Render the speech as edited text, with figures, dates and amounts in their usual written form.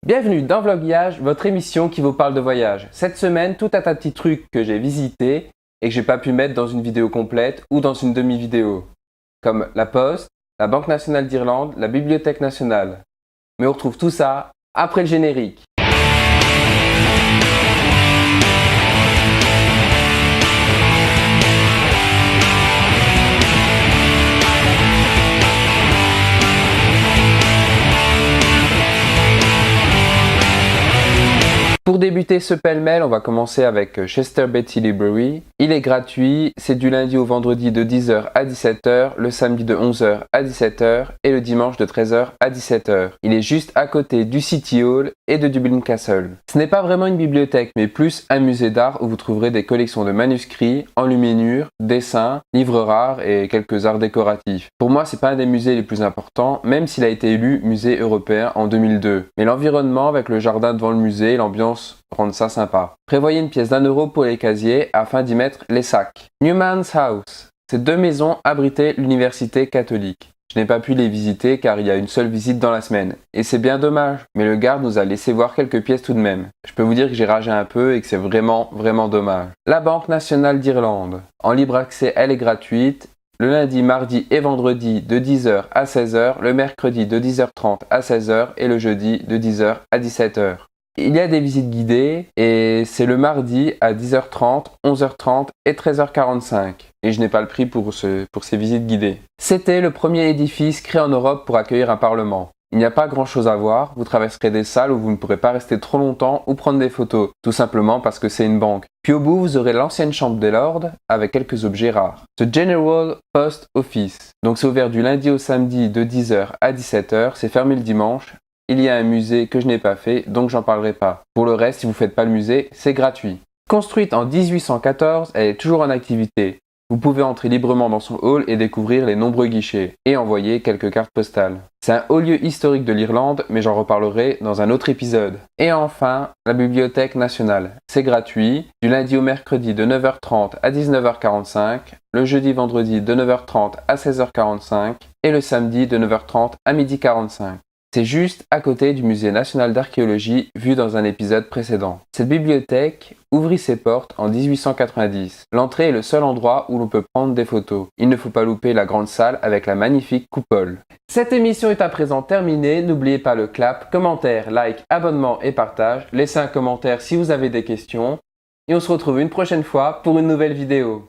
Bienvenue dans Vloggiage, votre émission qui vous parle de voyage. Cette semaine, tout un tas de petits trucs que j'ai visités et que j'ai pas pu mettre dans une vidéo complète ou dans une demi-vidéo. Comme la Poste, la Banque nationale d'Irlande, la Bibliothèque nationale. Mais on retrouve tout ça après le générique. Pour débuter ce pêle-mêle, on va commencer avec Chester Beatty Library. Il est gratuit, c'est du lundi au vendredi de 10h à 17h, le samedi de 11h à 17h et le dimanche de 13h à 17h. Il est juste à côté du City Hall et de Dublin Castle. Ce n'est pas vraiment une bibliothèque, mais plus un musée d'art où vous trouverez des collections de manuscrits, enluminures, dessins, livres rares et quelques arts décoratifs. Pour moi, c'est pas un des musées les plus importants, même s'il a été élu musée européen en 2002. Mais l'environnement avec le jardin devant le musée et l'ambiance rendent ça sympa. Prévoyez une pièce d'1 € pour les casiers afin d'y mettre les sacs. Newman's House. Ces deux maisons abritaient l'université catholique. Je n'ai pas pu les visiter car il y a une seule visite dans la semaine. Et c'est bien dommage, mais le garde nous a laissé voir quelques pièces tout de même. Je peux vous dire que j'ai ragé un peu et que c'est vraiment dommage. La Banque nationale d'Irlande. En libre accès, elle est gratuite. Le lundi, mardi et vendredi de 10h à 16h, le mercredi de 10h30 à 16h et le jeudi de 10h à 17h. Il y a des visites guidées et c'est le mardi à 10h30, 11h30 et 13h45. Et je n'ai pas le prix pour ces visites guidées. C'était le premier édifice créé en Europe pour accueillir un parlement. Il n'y a pas grand chose à voir, vous traverserez des salles où vous ne pourrez pas rester trop longtemps ou prendre des photos, tout simplement parce que c'est une banque. Puis au bout, vous aurez l'ancienne chambre des lords avec quelques objets rares. The General Post Office. Donc c'est ouvert du lundi au samedi de 10h à 17h, c'est fermé le dimanche. Il y a un musée que je n'ai pas fait, donc j'en parlerai pas. Pour le reste, si vous ne faites pas le musée, c'est gratuit. Construite en 1814, elle est toujours en activité. Vous pouvez entrer librement dans son hall et découvrir les nombreux guichets, et envoyer quelques cartes postales. C'est un haut lieu historique de l'Irlande, mais j'en reparlerai dans un autre épisode. Et enfin, la Bibliothèque nationale. C'est gratuit, du lundi au mercredi de 9h30 à 19h45, le jeudi-vendredi de 9h30 à 16h45, et le samedi de 9h30 à 12h45. C'est juste à côté du musée national d'archéologie vu dans un épisode précédent. Cette bibliothèque ouvrit ses portes en 1890. L'entrée est le seul endroit où l'on peut prendre des photos. Il ne faut pas louper la grande salle avec la magnifique coupole. Cette émission est à présent terminée. N'oubliez pas le clap, commentaire, like, abonnement et partage. Laissez un commentaire si vous avez des questions. Et on se retrouve une prochaine fois pour une nouvelle vidéo.